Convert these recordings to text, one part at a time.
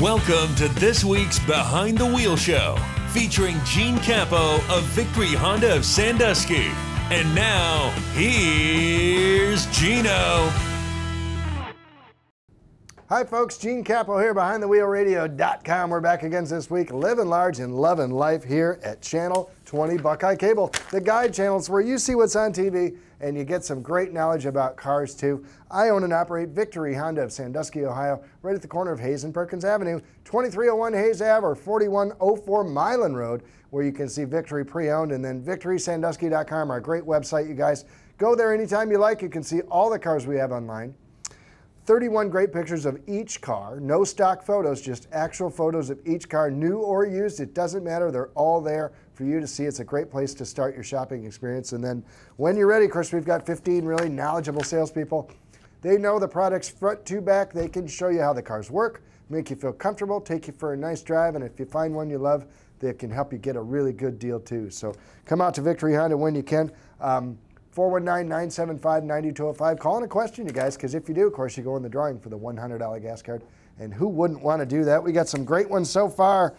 Welcome to this week's Behind the Wheel Show, featuring Gene Capo of Victory Honda of Sandusky. And now, here's Gino. Hi folks, Gene Capo here, BehindTheWheelRadio.com. We're back again this week, living large and loving life here at Channel 20 Buckeye Cable, the guide channels where you see what's on TV and you get some great knowledge about cars too. I own and operate Victory Honda of Sandusky, Ohio, right at the corner of Hayes and Perkins Avenue, 2301 Hayes Ave or 4104 Milan Road, where you can see Victory pre-owned, and then VictorySandusky.com, our great website, you guys. Go there anytime you like. You can see all the cars we have online. 31 great pictures of each car, no stock photos, just actual photos of each car, new or used. It doesn't matter. They're all there for you to see. It's a great place to start your shopping experience. And then when you're ready, of course, we've got 15 really knowledgeable salespeople. They know the products front to back. They can show you how the cars work, make you feel comfortable, take you for a nice drive, and if you find one you love, they can help you get a really good deal too. So come out to Victory Honda when you can. 419-975-9205. Call in a question, you guys, because if you do, of course, you go in the drawing for the $100 gas card. And who wouldn't want to do that? We got some great ones so far.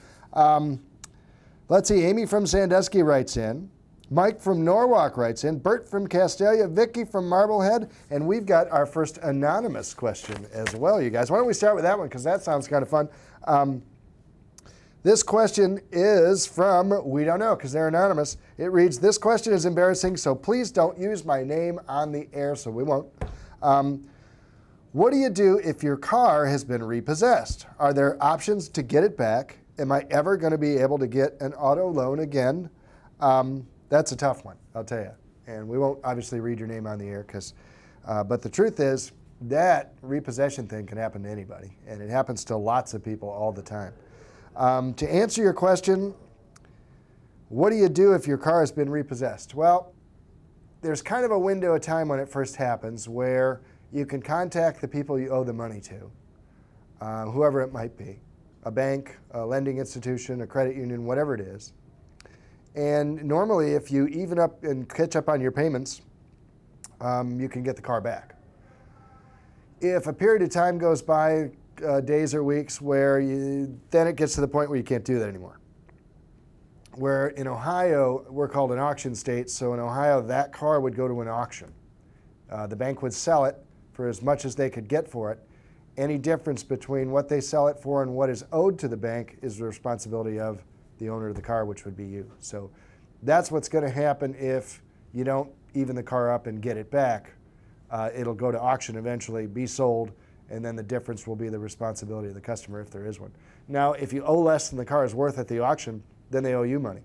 Let's see. Amy from Sandusky writes in. Mike from Norwalk writes in. Bert from Castalia. Vicky from Marblehead. And we've got our first anonymous question as well, you guys. Why don't we start with that one, because that sounds kind of fun. This question is from, we don't know because they're anonymous. It reads, this question is embarrassing, so please don't use my name on the air, so we won't. What do you do if your car has been repossessed? Are there options to get it back? Am I ever going to be able to get an auto loan again? That's a tough one, I'll tell you. And we won't obviously read your name on the air, but the truth is that repossession thing can happen to anybody, and it happens to lots of people all the time. To answer your question, what do you do if your car has been repossessed? Well, there's kind of a window of time when it first happens where you can contact the people you owe the money to, whoever it might be, a bank, a lending institution, a credit union, whatever it is. And normally, if you even up and catch up on your payments, you can get the car back. If a period of time goes by, days or weeks, where then it gets to the point where you can't do that anymore. Where in Ohio, we're called an auction state, so in Ohio, that car would go to an auction. The bank would sell it for as much as they could get for it. Any difference between what they sell it for and what is owed to the bank is the responsibility of the owner of the car, which would be you. So that's what's going to happen if you don't even the car up and get it back. It'll go to auction eventually, be sold, and then the difference will be the responsibility of the customer if there is one. Now, if you owe less than the car is worth at the auction, then they owe you money.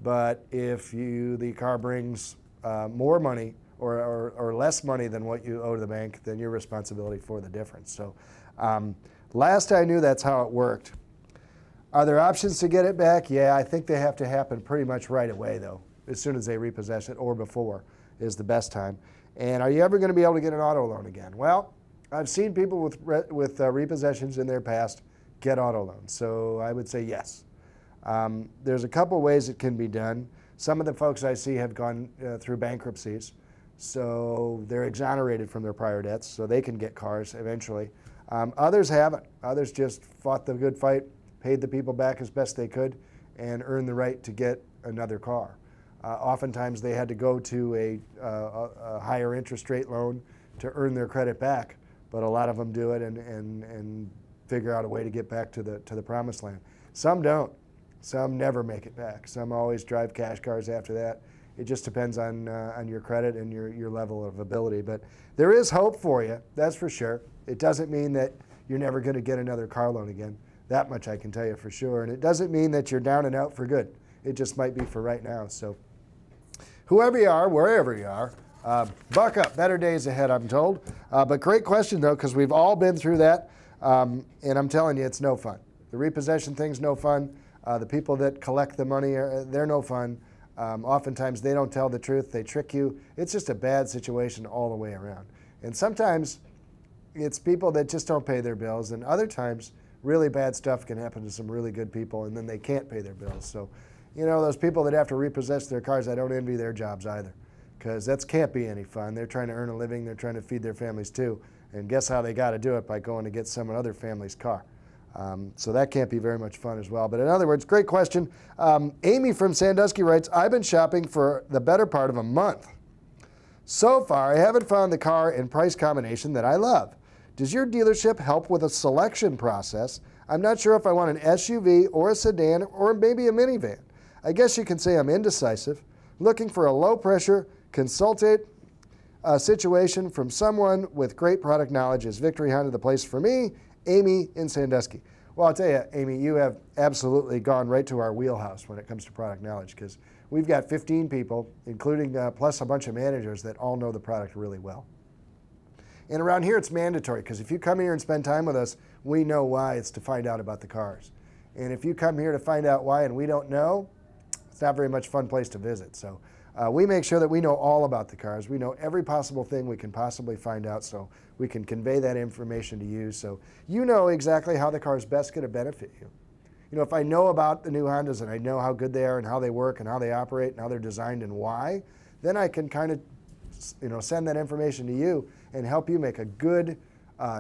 But if the car brings more money or less money than what you owe to the bank, then your responsibility for the difference. So last I knew, that's how it worked. Are there options to get it back? Yeah, I think they have to happen pretty much right away, though. As soon as they repossess it, or before is the best time. And are you ever going to be able to get an auto loan again? Well, I've seen people with repossessions in their past get auto loans, so I would say yes. There's a couple ways it can be done. Some of the folks I see have gone through bankruptcies, so they're exonerated from their prior debts, so they can get cars eventually. Others haven't. Others just fought the good fight, paid the people back as best they could, and earned the right to get another car. Oftentimes they had to go to a higher interest rate loan to earn their credit back. But a lot of them do it and figure out a way to get back to the promised land. Some don't. Some never make it back. Some always drive cash cars after that. It just depends on your credit and your level of ability. But there is hope for you, that's for sure. It doesn't mean that you're never going to get another car loan again. That much I can tell you for sure. And it doesn't mean that you're down and out for good. It just might be for right now. So whoever you are, wherever you are, buck up. Better days ahead, I'm told. But great question, though, because we've all been through that. And I'm telling you, it's no fun. The repossession thing's no fun. The people that collect the money, they're no fun. Oftentimes, they don't tell the truth. They trick you. It's just a bad situation all the way around. And sometimes, it's people that just don't pay their bills. And other times, really bad stuff can happen to some really good people, and then they can't pay their bills. So, you know, those people that have to repossess their cars, I don't envy their jobs either. Because that can't be any fun. They're trying to earn a living. They're trying to feed their families too. And guess how they got to do it? By going to get some other family's car. So that can't be very much fun as well. But in other words, great question. Amy from Sandusky writes, I've been shopping for the better part of a month. So far, I haven't found the car and price combination that I love. Does your dealership help with a selection process? I'm not sure if I want an SUV or a sedan or maybe a minivan. I guess you can say I'm indecisive, looking for a low-pressure, consultate situation from someone with great product knowledge. Is Victory Honda the place for me? Amy in Sandusky. Well, I'll tell you, Amy, you have absolutely gone right to our wheelhouse when it comes to product knowledge, because we've got 15 people, including plus a bunch of managers that all know the product really well. And around here, it's mandatory, because if you come here and spend time with us, we know why. It's to find out about the cars. And if you come here to find out why and we don't know, it's not very much fun place to visit. So we make sure that we know all about the cars. We know every possible thing we can possibly find out, so we can convey that information to you, so you know exactly how the car is best going to benefit you. You know, if I know about the new Hondas and I know how good they are and how they work and how they operate and how they're designed and why, then I can kind of, you know, send that information to you and help you make a good,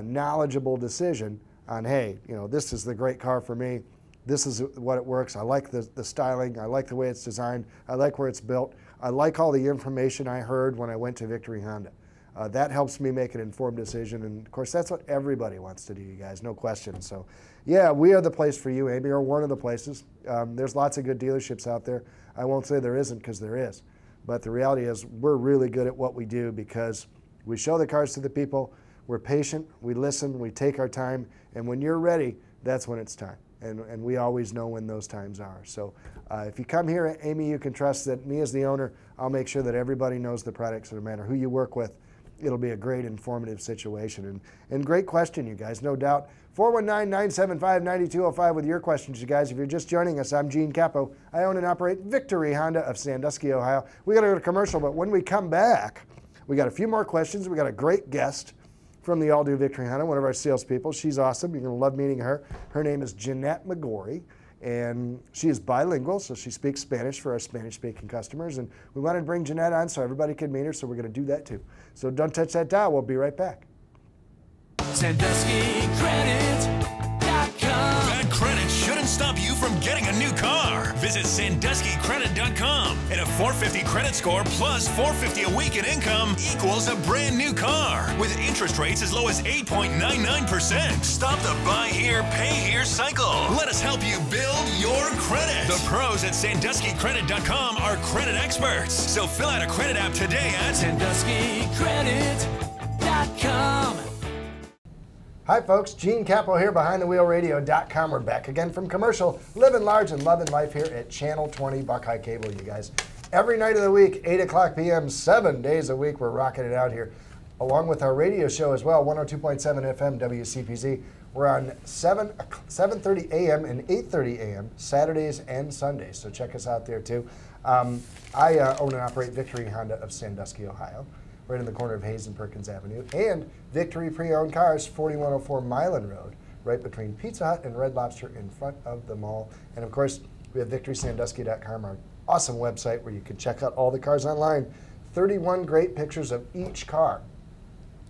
knowledgeable decision on, hey, you know, this is the great car for me. This is what it works. I like the styling. I like the way it's designed. I like where it's built. I like all the information I heard when I went to Victory Honda. That helps me make an informed decision, and of course that's what everybody wants to do, you guys, no question. So yeah, we are the place for you, Amy, or one of the places. There's lots of good dealerships out there. I won't say there isn't, because there is, but the reality is we're really good at what we do because we show the cars to the people, we're patient, we listen, we take our time, and when you're ready, that's when it's time. And we always know when those times are. So if you come here, Amy, you can trust that me as the owner, I'll make sure that everybody knows the products, no matter who you work with. It'll be a great informative situation. And great question, you guys, no doubt. 419-975-9205 with your questions, you guys. If you're just joining us, I'm Gene Capo. I own and operate Victory Honda of Sandusky, Ohio. We got to go to commercial, but when we come back, we got a few more questions. We got a great guest from the all-new Victory Honda, one of our salespeople. She's awesome. You're going to love meeting her. Her name is Jeanette McGorry, and she is bilingual, so she speaks Spanish for our Spanish-speaking customers. And we wanted to bring Jeanette on so everybody could meet her, so we're going to do that too. So don't touch that dial. We'll be right back. SanduskyCredit.com. Bad credit shouldn't stop you from getting a new car. Visit SanduskyCredit.com, and a 450 credit score plus $450 a week in income equals a brand new car with interest rates as low as 8.99%. Stop the buy here, pay here cycle. Let us help you build your credit. The pros at SanduskyCredit.com are credit experts. So fill out a credit app today at SanduskyCredit.com. Hi folks, Gene Capo here, BehindTheWheelRadio.com. We're back again from commercial, living large and loving life here at Channel 20 Buckeye Cable, you guys. Every night of the week, 8 o'clock p.m., 7 days a week, we're rocking it out here, along with our radio show as well, 102.7 FM WCPZ. We're on 7:30 a.m. and 8:30 a.m. Saturdays and Sundays, so check us out there too. I own and operate Victory Honda of Sandusky, Ohio, right in the corner of Hayes and Perkins Avenue, and Victory Pre-Owned Cars, 4104 Milan Road, right between Pizza Hut and Red Lobster in front of the mall. And of course, we have VictorySandusky.com, our awesome website where you can check out all the cars online. 31 great pictures of each car.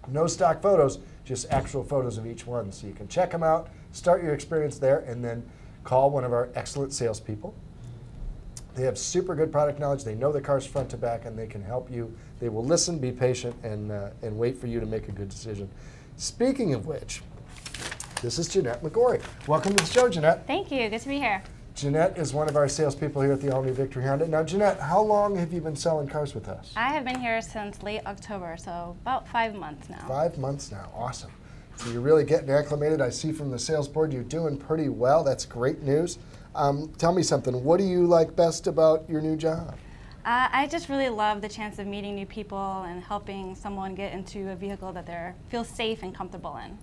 No stock photos, just actual photos of each one. So you can check them out, start your experience there, and then call one of our excellent salespeople. They have super good product knowledge. They know the cars front to back, and they can help you. They will listen, be patient, and wait for you to make a good decision. Speaking of which, this is Jeanette McGorry. Welcome to the show, Jeanette. Thank you. Good to be here. Jeanette is one of our salespeople here at the all-new Victory Honda. Now, Jeanette, how long have you been selling cars with us? I have been here since late October, so about 5 months now. 5 months now. Awesome. So you're really getting acclimated. I see from the sales board you're doing pretty well. That's great news. Tell me something. What do you like best about your new job? I just really love the chance of meeting new people and helping someone get into a vehicle that they feel safe and comfortable in.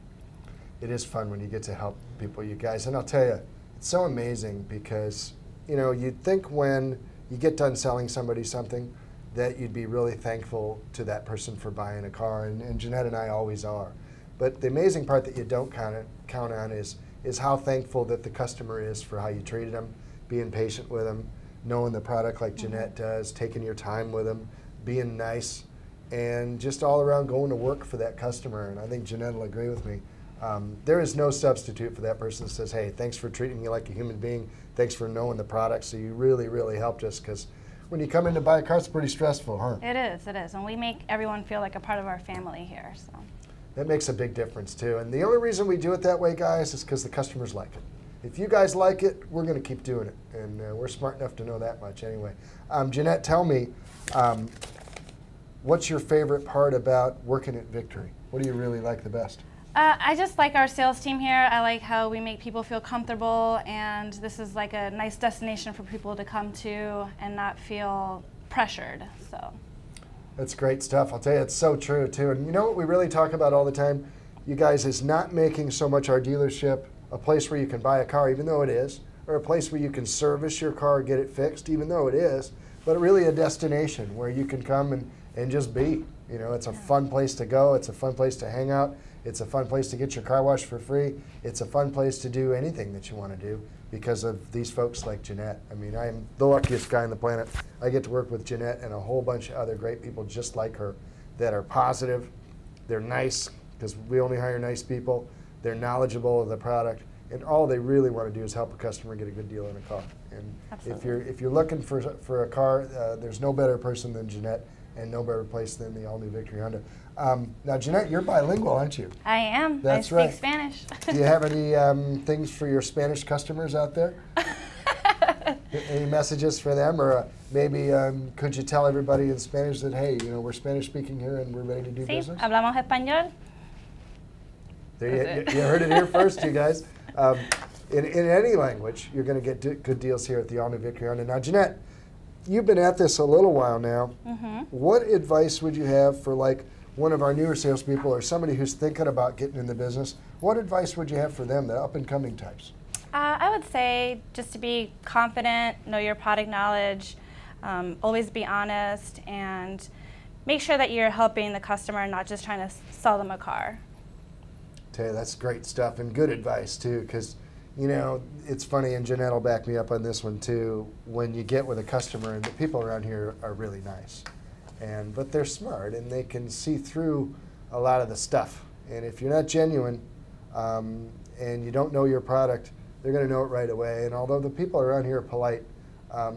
It is fun when you get to help people, you guys. And I'll tell you, it's so amazing because, you know, you'd think when you get done selling somebody something that you'd be really thankful to that person for buying a car, and Jeanette and I always are. But the amazing part that you don't count on is how thankful that the customer is for how you treated them, being patient with them, knowing the product like Jeanette does, taking your time with them, being nice, and just all around going to work for that customer. And I think Jeanette will agree with me. There is no substitute for that person that says, hey, thanks for treating me like a human being. Thanks for knowing the product. So you really, really helped us, because when you come in to buy a car, it's pretty stressful, huh? It is, it is. And we make everyone feel like a part of our family here. So that makes a big difference, too. And the only reason we do it that way, guys, is because the customers like it. If you guys like it, we're going to keep doing it. And we're smart enough to know that much anyway. Jeanette, tell me, what's your favorite part about working at Victory? What do you really like the best? I just like our sales team here. I like how we make people feel comfortable, and this is like a nice destination for people to come to and not feel pressured. So that's great stuff. I'll tell you, it's so true too. And you know what we really talk about all the time, you guys, is not making so much our dealership a place where you can buy a car, even though it is, or a place where you can service your car, get it fixed, even though it is, but really a destination where you can come and just be. You know, it's a fun place to go. It's a fun place to hang out. It's a fun place to get your car washed for free. It's a fun place to do anything that you want to do because of these folks like Jeanette. I mean, I'm the luckiest guy on the planet. I get to work with Jeanette and a whole bunch of other great people just like her that are positive. They're nice, because we only hire nice people. They're knowledgeable of the product, and all they really want to do is help a customer get a good deal on a car. And if you're looking for a car, there's no better person than Jeanette, and no better place than the all-new Victory Honda. Now, Jeanette, you're bilingual, aren't you? I am. That's I speak Spanish. Do you have any things for your Spanish customers out there? Any messages for them? Or maybe could you tell everybody in Spanish that, hey, you know, we're Spanish speaking here and we're ready to do business? Hablamos español. There you heard it here first, you guys. In any language, you're going to get good deals here at the all-new Victory Honda. Now, Jeanette, you've been at this a little while now. Mm-hmm. What advice would you have for, like, one of our newer salespeople or somebody who's thinking about getting in the business? What advice would you have for them, the up-and-coming types? I would say just to be confident, know your product knowledge, always be honest, and make sure that you're helping the customer, not just trying to sell them a car. Tell you, that's great stuff and good advice, too, because, you know, it's funny, and Jeanette will back me up on this one, too, when you get with a customer, and the people around here are really nice. But they're smart, and they can see through a lot of the stuff. And if you're not genuine and you don't know your product, they're going to know it right away. And although the people around here are polite,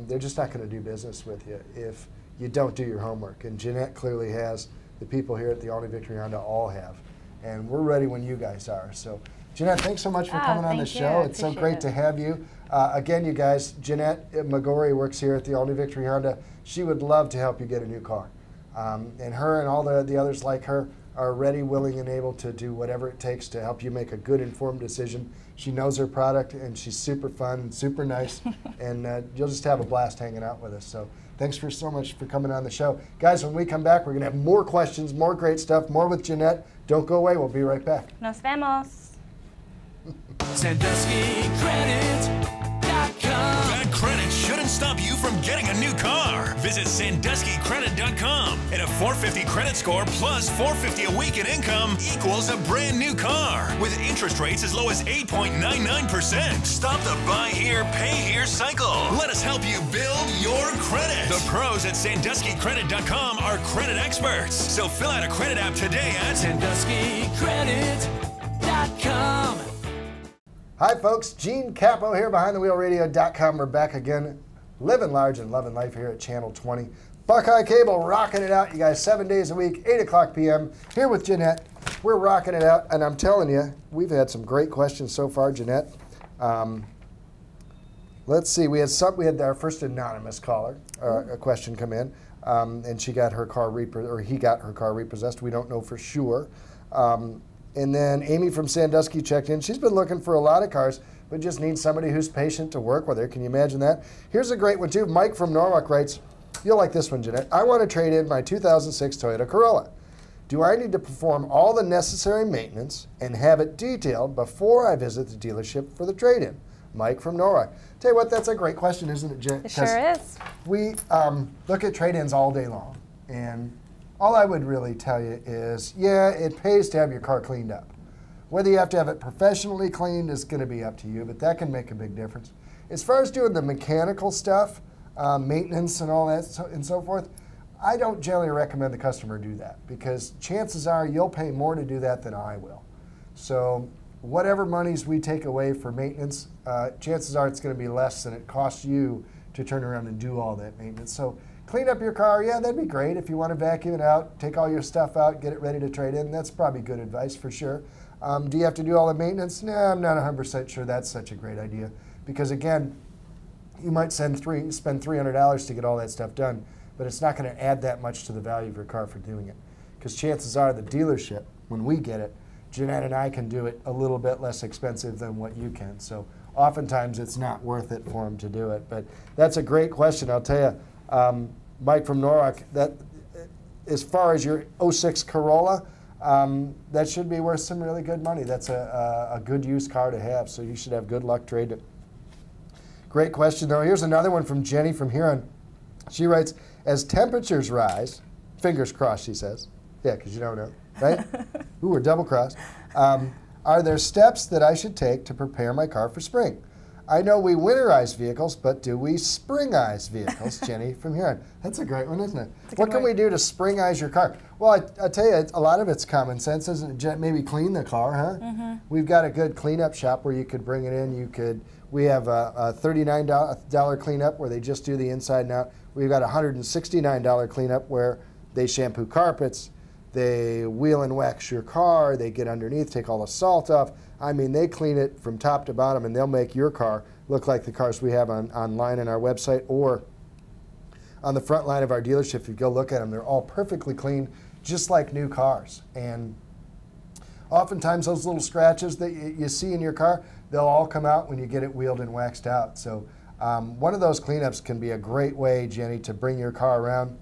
they're just not going to do business with you if you don't do your homework. And Jeanette clearly has. The people here at the all-new Victory Honda all have. And we're ready when you guys are. So, Jeanette, thanks so much for coming on the show. It's so great to have you. Again, you guys, Jeanette McGorry works here at the all-new Victory Honda. She would love to help you get a new car. And her and all the others like her are ready, willing, and able to do whatever it takes to help you make a good, informed decision. She knows her product, and she's super fun and super nice, and you'll just have a blast hanging out with us. So thanks so much for coming on the show. Guys, when we come back, we're going to have more questions, more great stuff, more with Jeanette. Don't go away. We'll be right back. Nos vemos. SanduskyCredit.com. Bad credit shouldn't stop you from getting a new car. Visit SanduskyCredit.com, and a $450 credit score plus $450 a week in income equals a brand new car with interest rates as low as 8.99%. Stop the buy here, pay here cycle. Let us help you build your credit. The pros at SanduskyCredit.com are credit experts. So fill out a credit app today at SanduskyCredit.com. Hi, folks. Gene Capo here, BehindTheWheelRadio.com. We're back again, living large and loving life here at Channel 20. Buckeye Cable, rocking it out, you guys, 7 days a week, 8 o'clock p.m. Here with Jeanette. We're rocking it out, and I'm telling you, we've had some great questions so far, Jeanette. Let's see. We had our first anonymous caller, a question come in, and she got her car he got her car repossessed. We don't know for sure. And then Amy from Sandusky checked in. She's been looking for a lot of cars, but just needs somebody who's patient to work with her. Can you imagine that? Here's a great one, too. Mike from Norwalk writes, you'll like this one, Jeanette. I want to trade in my 2006 Toyota Corolla. Do I need to perform all the necessary maintenance and have it detailed before I visit the dealership for the trade-in? Mike from Norwalk. Tell you what, that's a great question, isn't it, Jeanette? It sure is. We look at trade-ins all day long, and all I would really tell you is, yeah, it pays to have your car cleaned up. Whether you have to have it professionally cleaned is going to be up to you, but that can make a big difference. As far as doing the mechanical stuff, maintenance and all that and so forth, I don't generally recommend the customer do that, because chances are you'll pay more to do that than I will. So whatever monies we take away for maintenance, chances are it's going to be less than it costs you to turn around and do all that maintenance. So clean up your car, yeah, that'd be great. If you want to vacuum it out, take all your stuff out, get it ready to trade in, that's probably good advice for sure. Do you have to do all the maintenance? No, I'm not 100% sure that's such a great idea. Because again, you might spend $300 to get all that stuff done, but it's not going to add that much to the value of your car for doing it. Because chances are the dealership, when we get it, Jeanette and I can do it a little bit less expensive than what you can. So oftentimes it's not worth it for them to do it. But that's a great question. I'll tell you, Mike from Norwalk, that as far as your 06 Corolla, that should be worth some really good money. That's a good used car to have, so you should have good luck trading it. Great question, though. Here's another one from Jenny from Huron. She writes, as temperatures rise, fingers crossed, she says. Yeah, because you don't know, right? Ooh, we're double crossed. Are there steps that I should take to prepare my car for spring? I know we winterize vehicles, but do we springize vehicles? Jenny from Huron. That's a great one, isn't it? What can we do to springize your car? Well, I tell you, a lot of it's common sense, isn't it? Maybe clean the car, huh? Mm-hmm. We've got a good cleanup shop where you could bring it in. We have a $39 cleanup where they just do the inside and out. We've got a $169 cleanup where they shampoo carpets, they wheel and wax your car, they get underneath, take all the salt off. I mean, they clean it from top to bottom, and they'll make your car look like the cars we have online on our website or on the front line of our dealership. If you go look at them, they're all perfectly clean, just like new cars. And oftentimes those little scratches that you see in your car, they'll all come out when you get it wheeled and waxed out. So one of those cleanups can be a great way, Jenny, to bring your car around,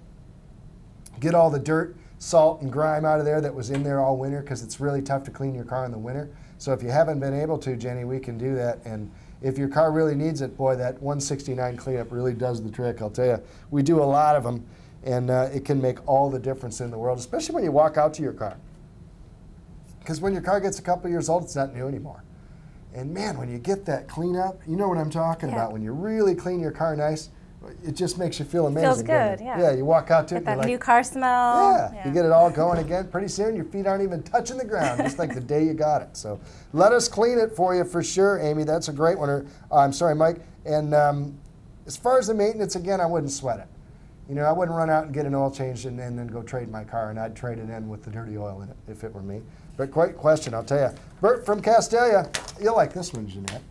get all the dirt, salt, and grime out of there that was in there all winter, because it's really tough to clean your car in the winter. So if you haven't been able to, Jenny, we can do that. And if your car really needs it, boy, that 169 cleanup really does the trick, I'll tell you. We do a lot of them, and it can make all the difference in the world, especially when you walk out to your car. Because when your car gets a couple years old, it's not new anymore. And man, when you get that cleanup, you know what I'm talking about. When you really clean your car nice, it just makes you feel amazing. Feels good, yeah. Yeah, you walk out to it, that you're new like, car smell. Yeah, you get it all going again. Pretty soon, your feet aren't even touching the ground, just like the day you got it. So let us clean it for you for sure, Amy. That's a great one. I'm sorry, Mike. And as far as the maintenance, again, I wouldn't sweat it. You know, I wouldn't run out and get an oil change and then go trade my car, and I'd trade it in with the dirty oil in it if it were me. But great question, I'll tell you. Bert from Castalia, you'll like this one, Jeanette.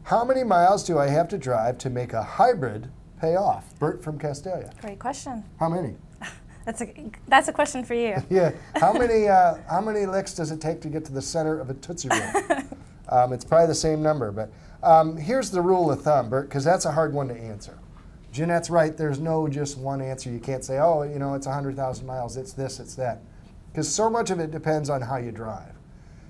How many miles do I have to drive to make a hybrid pay off? Bert from Castalia. Great question. How many? That's a question for you. Yeah. How many licks does it take to get to the center of a Tootsie Roll? It's probably the same number, but here's the rule of thumb, Bert, because that's a hard one to answer. Jeanette's right. There's no just one answer. You can't say, oh, you know, it's 100,000 miles. It's this, it's that. Because so much of it depends on how you drive.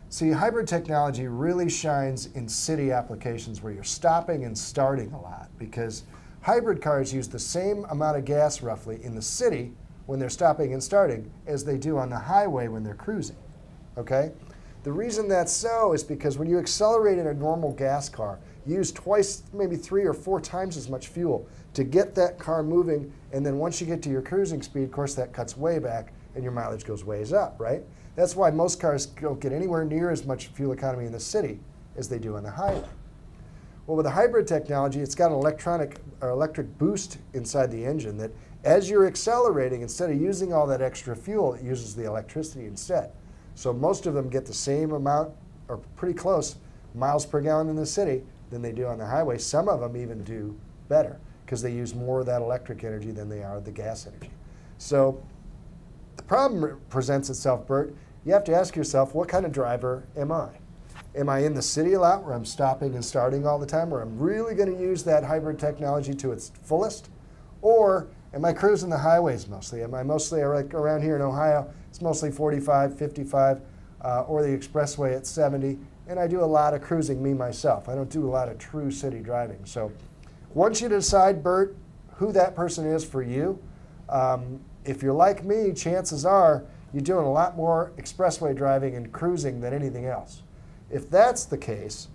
See, hybrid technology really shines in city applications where you're stopping and starting a lot, because hybrid cars use the same amount of gas roughly in the city when they're stopping and starting as they do on the highway when they're cruising, okay? The reason that's so is because when you accelerate in a normal gas car, you use twice, maybe 3 or 4 times as much fuel to get that car moving, and then once you get to your cruising speed, of course, that cuts way back and your mileage goes ways up, right? That's why most cars don't get anywhere near as much fuel economy in the city as they do on the highway. Well, with the hybrid technology, it's got an electric boost inside the engine that as you're accelerating, instead of using all that extra fuel, it uses the electricity instead. So most of them get the same amount, or pretty close, miles per gallon in the city than they do on the highway. Some of them even do better because they use more of that electric energy than they are the gas energy. So the problem presents itself, Bert. You have to ask yourself, what kind of driver am I? Am I in the city a lot where I'm stopping and starting all the time, where I'm really going to use that hybrid technology to its fullest? Or am I cruising the highways mostly? Am I mostly, like around here in Ohio, it's mostly 45, 55, or the expressway at 70, and I do a lot of cruising me myself. I don't do a lot of true city driving. So once you decide, Bert, who that person is for you, if you're like me, chances are you're doing a lot more expressway driving and cruising than anything else. If that's the case,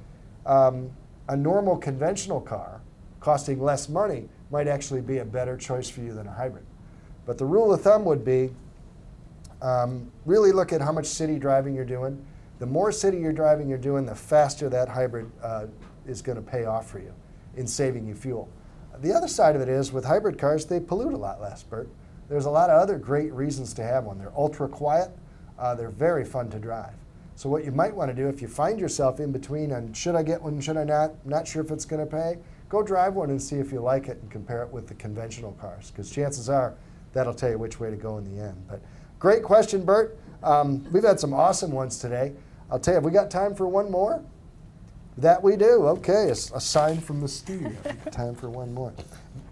a normal conventional car costing less money might actually be a better choice for you than a hybrid. But the rule of thumb would be really look at how much city driving you're doing. the more city you're driving you're doing, the faster that hybrid is going to pay off for you in saving you fuel. The other side of it is with hybrid cars, they pollute a lot less, Bert. There's a lot of other great reasons to have one. They're ultra quiet. They're very fun to drive. So what you might want to do if you find yourself in between on should I get one, should I not sure if it's going to pay, go drive one and see if you like it and compare it with the conventional cars, because chances are that'll tell you which way to go in the end. But great question, Bert. We've had some awesome ones today. I'll tell you, have we got time for one more? That we do. Okay, a sign from the studio. Time for one more.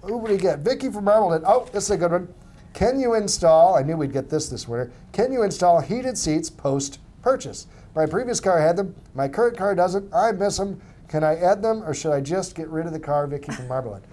Who do we get? Vicky from Marbleton. Oh, this is a good one. Can you install, I knew we'd get this winter, can you install heated seats post-purchase? My previous car had them. My current car doesn't. I miss them. Can I add them, or should I just get rid of the car? Vicky from Marbleton.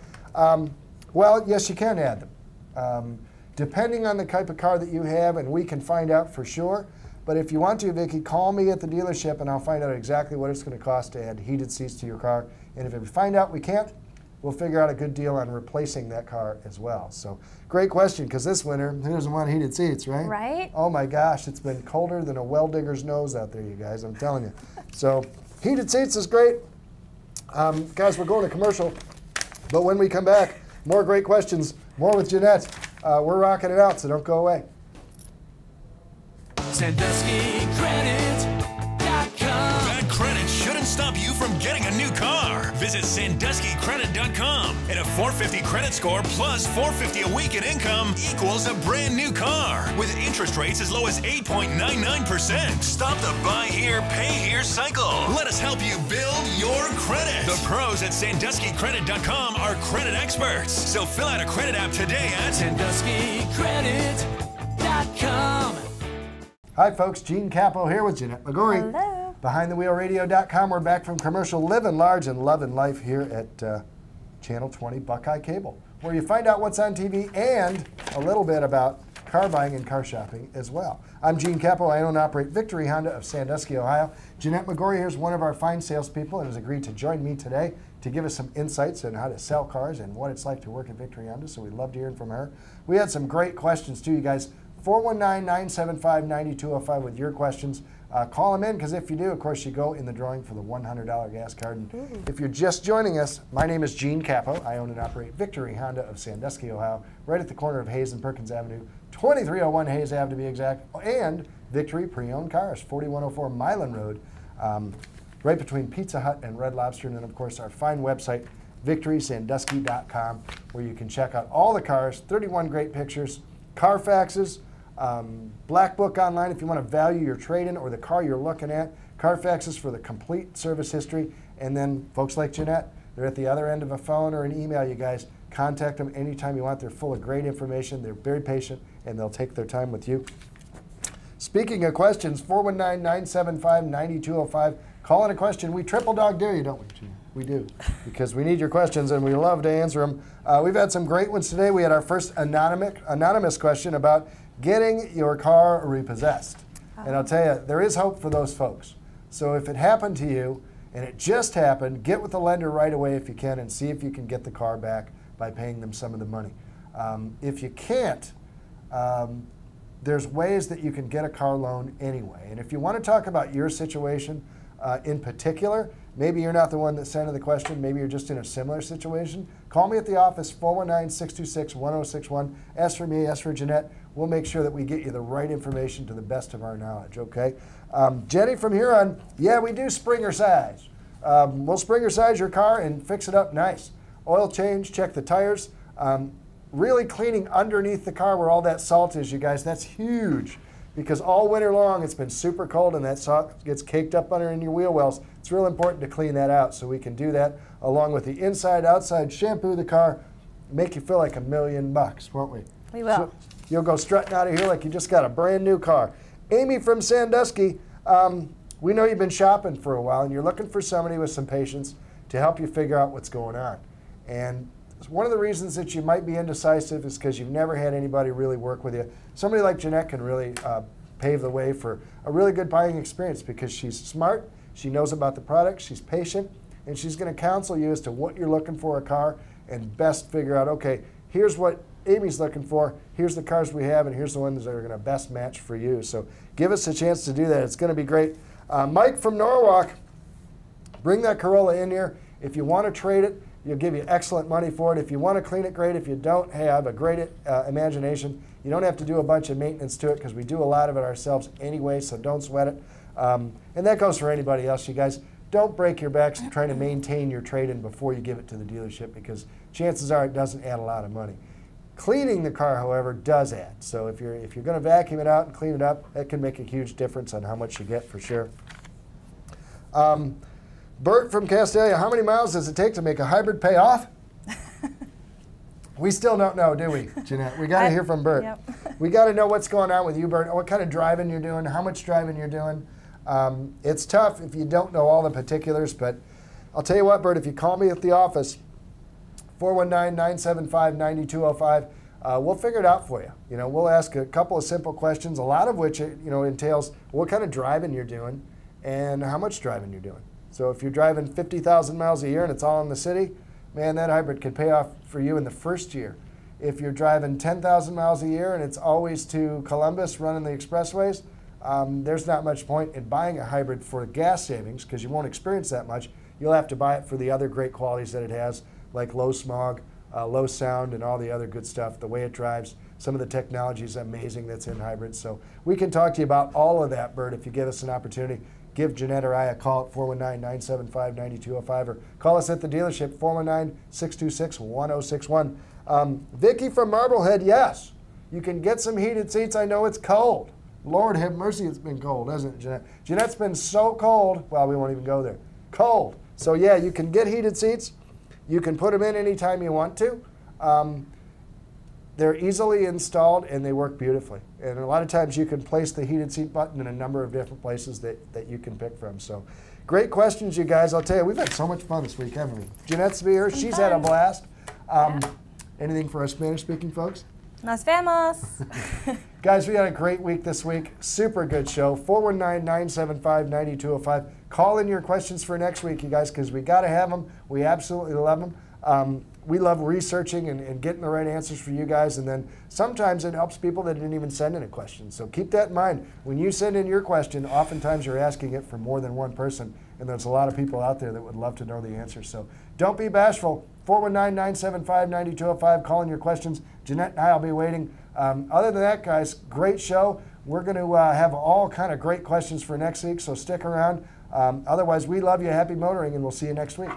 Well, yes, you can add them. Depending on the type of car that you have, and we can find out for sure. But if you want to, Vicky, call me at the dealership and I'll find out exactly what it's going to cost to add heated seats to your car. And if we find out we can't, we'll figure out a good deal on replacing that car as well. So great question, because this winter, who doesn't want heated seats, right? Right. Oh my gosh, it's been colder than a well digger's nose out there, you guys, I'm telling you. So heated seats is great. Guys, we're going to commercial, but when we come back, more great questions, more with Jeanette. We're rocking it out, so don't go away. SanduskyCredit.com. Bad credit shouldn't stop you from getting a new car. Visit SanduskyCredit.com, and a 450 credit score plus $450 a week in income equals a brand new car with interest rates as low as 8.99%. Stop the buy here, pay here cycle. Let us help you build your credit. The pros at SanduskyCredit.com are credit experts. So fill out a credit app today at SanduskyCredit.com. Hi, folks. Gene Capo here with Jeanette McGorry. Hello. BehindTheWheelRadio.com. We're back from commercial, living large and loving life here at Channel 20 Buckeye Cable, where you find out what's on TV and a little bit about car buying and car shopping as well. I'm Gene Capo. I own and operate Victory Honda of Sandusky, Ohio. Jeanette McGorry here is one of our fine salespeople and has agreed to join me today to give us some insights on how to sell cars and what it's like to work at Victory Honda, so we'd love to hear from her. We had some great questions too, you guys. 419-975-9205 with your questions. Call them in, because if you do, of course, you go in the drawing for the $100 gas card. And if you're just joining us, my name is Gene Capo. I own and operate Victory Honda of Sandusky, Ohio, right at the corner of Hayes and Perkins Avenue, 2301 Hayes Ave to be exact, and Victory Pre-Owned Cars, 4104 Milan Road, right between Pizza Hut and Red Lobster. And then, of course, our fine website, VictorySandusky.com, where you can check out all the cars, 31 great pictures, Carfaxes, Black Book online if you want to value your trade-in or the car you're looking at, Carfaxes for the complete service history, and then folks like Jeanette, they're at the other end of a phone or an email, you guys. Contact them anytime you want. They're full of great information. They're very patient, and they'll take their time with you. Speaking of questions, 419-975-9205. Call in a question. We triple dog dare you, don't we, Jeanette? We do, because we need your questions, and we love to answer them. We've had some great ones today. We had our first anonymous question about getting your car repossessed. And I'll tell you, there is hope for those folks. So if it happened to you, and it just happened, get with the lender right away if you can and see if you can get the car back by paying them some of the money. If you can't, there's ways that you can get a car loan anyway. And if you want to talk about your situation in particular, maybe you're not the one that sent in the question, maybe you're just in a similar situation, call me at the office, 419-626-1061. Ask for me, ask for Jeanette. We'll make sure that we get you the right information to the best of our knowledge, okay? Jenny from Huron, yeah, we do Springer size. We'll Springer size your car and fix it up nice. Oil change, check the tires. Really cleaning underneath the car where all that salt is, you guys, that's huge. Because all winter long it's been super cold and that salt gets caked up under in your wheel wells. It's real important to clean that out, so we can do that along with the inside, outside, shampoo the car, make you feel like $1 million, won't we? We will. So you'll go strutting out of here like you just got a brand new car. Amy from Sandusky, we know you've been shopping for a while and you're looking for somebody with some patience to help you figure out what's going on. And one of the reasons that you might be indecisive is because you've never had anybody really work with you. Somebody like Jeanette can really pave the way for a really good buying experience, because she's smart, she knows about the product, she's patient, and she's going to counsel you as to what you're looking for a car and best figure out, okay, here's what Amy's looking for, here's the cars we have, and here's the ones that are going to best match for you. So give us a chance to do that. It's going to be great. Mike from Norwalk, bring that Corolla in here. If you want to trade it, you'll give you excellent money for it. If you want to clean it, great. If you don't, hey, I have a great imagination. You don't have to do a bunch of maintenance to it because we do a lot of it ourselves anyway, so don't sweat it. And that goes for anybody else, you guys. Don't break your backs trying to maintain your trade-in before you give it to the dealership because chances are it doesn't add a lot of money. Cleaning the car, however, does add. So if you're going to vacuum it out and clean it up, that can make a huge difference on how much you get for sure. Bert from Castalia, how many miles does it take to make a hybrid pay off? We still don't know, do we, Jeanette? We got to hear from Bert. Yep. We got to know what's going on with you, Bert, what kind of driving you're doing, how much driving you're doing. It's tough if you don't know all the particulars, but I'll tell you what, Bert, if you call me at the office, 419-975-9205, we'll figure it out for you. You know, we'll ask a couple of simple questions, a lot of which, entails what kind of driving you're doing and how much driving you're doing. So if you're driving 50,000 miles a year and it's all in the city, man, that hybrid could pay off for you in the first year. If you're driving 10,000 miles a year and it's always to Columbus running the expressways, there's not much point in buying a hybrid for gas savings because you won't experience that much. You'll have to buy it for the other great qualities that it has, like low smog, low sound, and all the other good stuff, the way it drives. Some of the technology is amazing that's in hybrids. So we can talk to you about all of that, Bert, if you give us an opportunity. Give Jeanette or I a call at 419-975-9205 or call us at the dealership, 419-626-1061. Vicki from Marblehead, yes, you can get some heated seats. I know it's cold. Lord have mercy, it's been cold, hasn't it, Jeanette? Jeanette's been so cold, well, we won't even go there. Cold. So yeah, you can get heated seats. You can put them in anytime you want to. They're easily installed and they work beautifully. And a lot of times you can place the heated seat button in a number of different places that you can pick from. So great questions, you guys. I'll tell you, we've had so much fun this week, haven't we? Jeanette's here. She's had a blast. Anything for our Spanish-speaking folks? Nos vemos. Guys, we had a great week this week. Super good show. 419-975-9205. Call in your questions for next week, you guys, because we got to have them. We absolutely love them. We love researching and getting the right answers for you guys, and then sometimes it helps people that didn't even send in a question. So keep that in mind. When you send in your question, oftentimes you're asking it for more than one person, and there's a lot of people out there that would love to know the answer. So don't be bashful. 419-975-9205. Call in your questions. Jeanette and I will be waiting. Other than that, guys, great show. We're going to have all kind of great questions for next week, so stick around. Otherwise, we love you. Happy motoring, and we'll see you next week.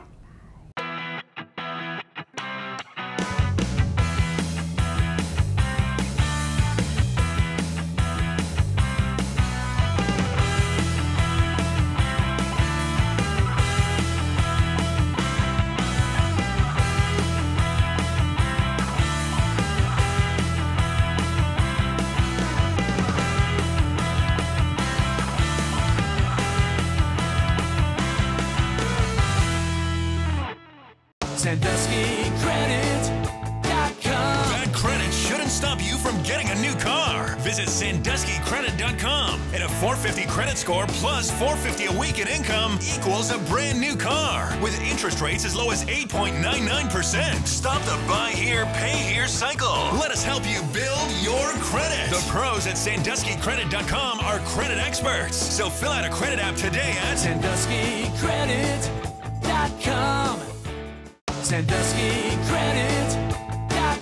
SanduskyCredit.com. Bad credit shouldn't stop you from getting a new car. Visit SanduskyCredit.com, and a 450 credit score plus $450 a week in income equals a brand new car with interest rates as low as 8.99%. Stop the buy here, pay here cycle. Let us help you build your credit. The pros at SanduskyCredit.com are credit experts. So fill out a credit app today at SanduskyCredit.com. SanduskyCredit.com.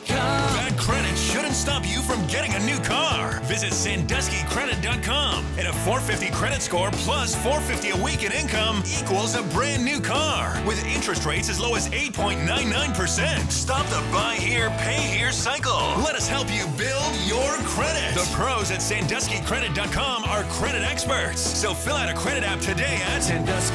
Bad credit shouldn't stop you from getting a new car. Visit SanduskyCredit.com, and a 450 credit score plus $450 a week in income equals a brand new car with interest rates as low as 8.99%. Stop the buy here, pay here cycle. Let us help you build your credit. The pros at SanduskyCredit.com are credit experts. So fill out a credit app today at SanduskyCredit.com.